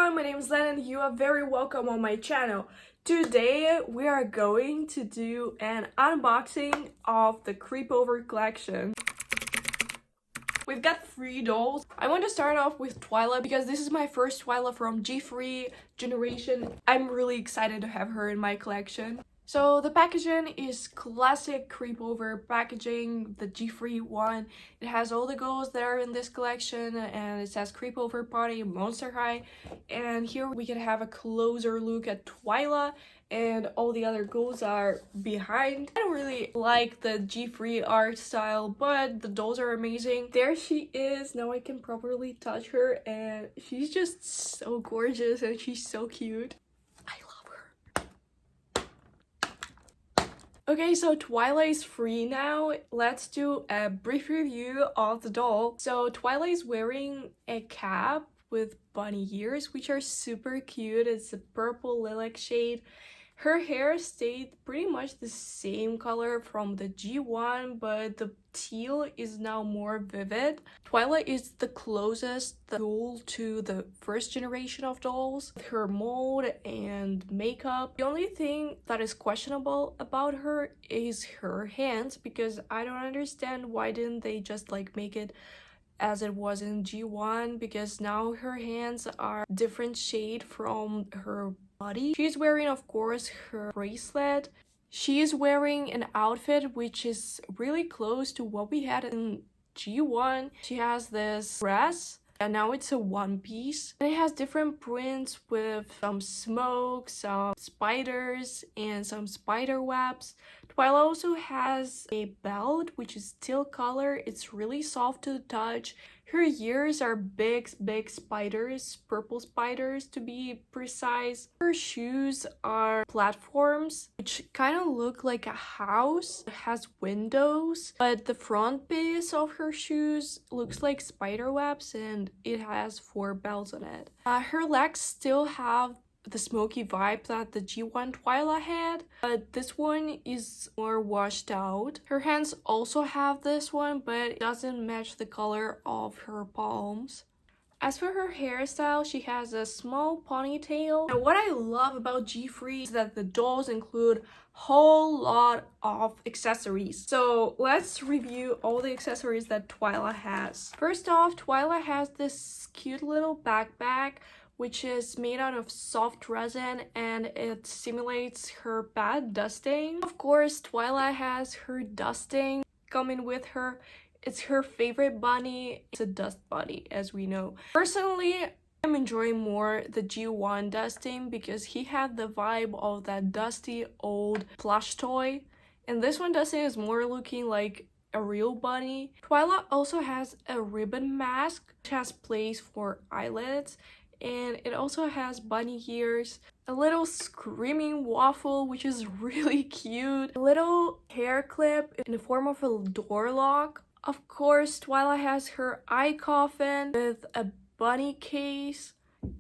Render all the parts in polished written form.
everyone, my name is Len and you are very welcome on my channel. Today we are going to do an unboxing of the Creepover collection. We've got 3 dolls. I want to start off with Twyla because this is my first Twyla from G3 generation. I'm really excited to have her in my collection. So the packaging is classic Creepover packaging, the G3 one. It has all the dolls that are in this collection and it says Creepover Party, Monster High. And here we can have a closer look at Twyla and all the other dolls are behind. I don't really like the G3 art style, but the dolls are amazing. There she is. Now I can properly touch her and she's just so gorgeous and she's so cute. Okay, so Twyla is free now. Let's do a brief review of the doll. So Twyla is wearing a cap with bunny ears, which are super cute. It's a purple lilac shade. Her hair stayed pretty much the same color from the G1, but the teal is now more vivid. Twyla is the closest doll to the first generation of dolls. Her mold and makeup. The only thing that is questionable about her is her hands, because I don't understand why didn't they just like make it as it was in G1, because now her hands are different shade from her body. She's wearing, of course, her bracelet. She is wearing an outfit which is really close to what we had in G1. She has this dress and now it's a one piece. And it has different prints with some smoke, some spiders, and some spider webs. Twyla also has a belt which is teal color. It's really soft to the touch. Her ears are big spiders, purple spiders to be precise. Her shoes are platforms, which kind of look like a house. It has windows, but the front piece of her shoes looks like spider webs and it has 4 bells on it. Her legs still have the smoky vibe that the G1 Twyla had, but this one is more washed out. Her hands also have this one, but it doesn't match the color of her palms. As for her hairstyle, she has a small ponytail. And what I love about G3 is that the dolls include whole lot of accessories. So let's review all the accessories that Twyla has. First off, Twyla has this cute little backpack which is made out of soft resin and it simulates her pad dusting. Of course, Twyla has her dusting coming with her. It's her favorite bunny. It's a dust bunny, as we know. Personally, I'm enjoying more the G1 dusting because he had the vibe of that dusty old plush toy. And this one dusting is more looking like a real bunny. Twyla also has a ribbon mask which has place for eyelids. And it also has bunny ears, a little screaming waffle which is really cute, a little hair clip in the form of a door lock. Of course, Twyla has her eye coffin with a bunny case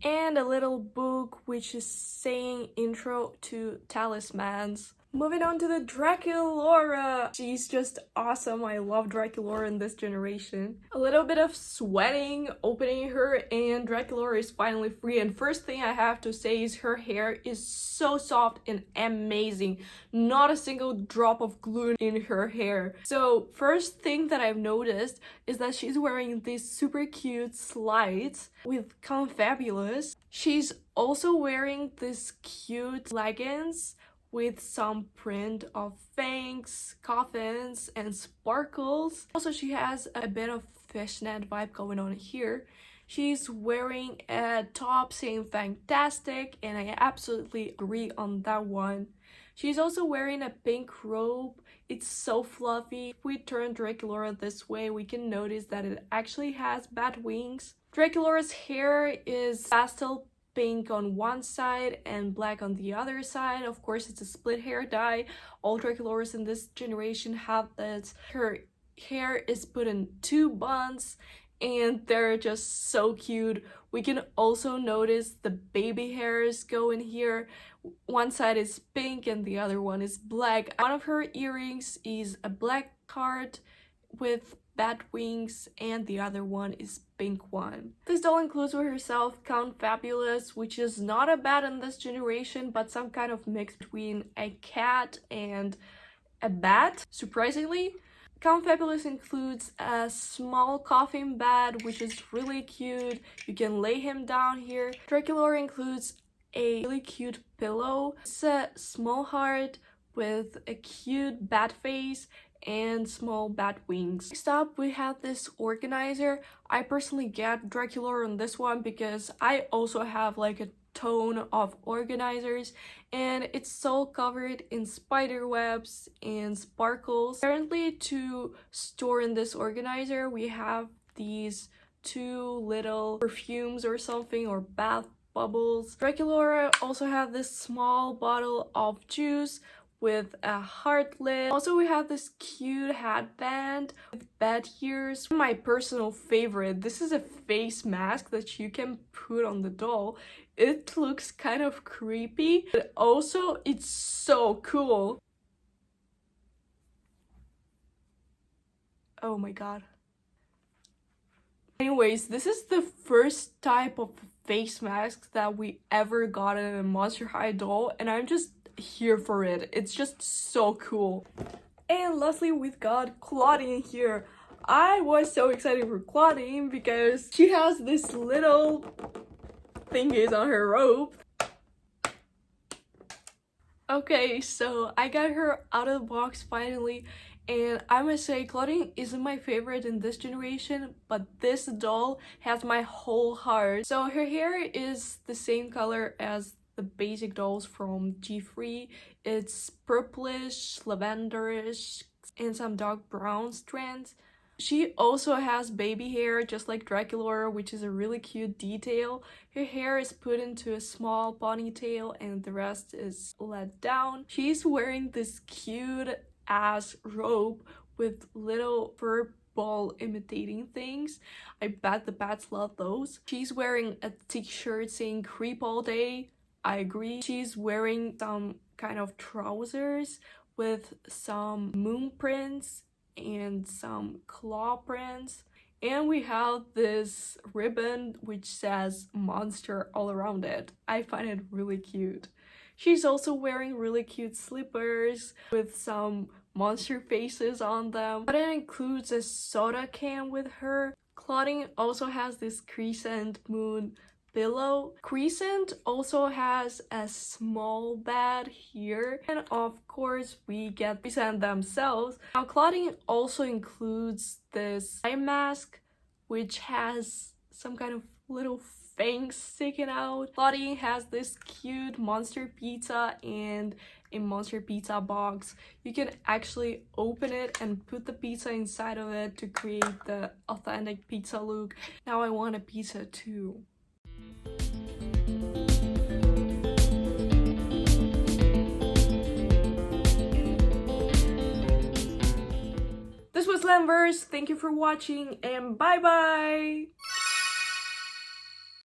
and a little book which is saying intro to talismans. Moving on to the Draculaura. She's just awesome. I love Draculaura in this generation. A little bit of sweating opening her and Draculaura is finally free. And first thing I have to say is her hair is so soft and amazing. Not a single drop of glue in her hair. So first thing that I've noticed is that she's wearing these super cute slides with Confabulous. She's also wearing this cute leggings with some print of fangs, coffins, and sparkles. Also, she has a bit of fishnet vibe going on here. She's wearing a top saying fantastic, and I absolutely agree on that one. She's also wearing a pink robe. It's so fluffy. If we turn Draculaura this way, we can notice that it actually has bat wings. Draculaura's hair is pastel pink on one side and black on the other side. Of course, it's a split hair dye. All Draculauras in this generation have this. Her hair is put in 2 buns and they're just so cute. We can also notice the baby hairs go in here. One side is pink and the other one is black. One of her earrings is a black heart with bat wings, and the other one is pink one. This doll includes with herself Count Fabulous, which is not a bat in this generation, but some kind of mix between a cat and a bat, surprisingly. Count Fabulous includes a small coffin bat, which is really cute. You can lay him down here. Draculaura includes a really cute pillow. It's a small heart with a cute bat face and small bat wings. Next up, we have this organizer. I personally get Draculaura on this one because I also have like a ton of organizers, and it's all covered in spider webs and sparkles. Apparently, to store in this organizer, we have these 2 little perfumes or something, or bath bubbles. Draculaura also have this small bottle of juice with a heart lid. Also, we have this cute headband with bat ears. My personal favorite, this is a face mask that you can put on the doll. It looks kind of creepy, but also it's so cool. Oh my god. Anyways, this is the first type of face mask that we ever got in a Monster High doll, and I'm just here for it. It's just so cool. And lastly, we've got Clawdeen here. I was so excited for Clawdeen because she has this little thingies on her robe. Okay, so I got her out of the box finally, and I must say Clawdeen isn't my favorite in this generation, but this doll has my whole heart. So her hair is the same color as the basic dolls from G3. It's purplish, lavenderish, and some dark brown strands. She also has baby hair, just like Draculaura, which is a really cute detail. Her hair is put into a small ponytail and the rest is let down. She's wearing this cute ass robe with little fur ball imitating things. I bet the bats love those. She's wearing a t-shirt saying "Creep all day." I agree. She's wearing some kind of trousers with some moon prints and some claw prints. And we have this ribbon which says monster all around it. I find it really cute. She's also wearing really cute slippers with some monster faces on them. But it includes a soda can with her. Clawdeen also has this crescent moon pillow. Crescent also has a small bed here, and of course we get Crescent themselves. Now Clawdeen also includes this eye mask which has some kind of little fangs sticking out. Clawdeen has this cute monster pizza and a monster pizza box. You can actually open it and put the pizza inside of it to create the authentic pizza look. Now I want a pizza too. This was 𝓆Find. Thank you for watching and bye bye!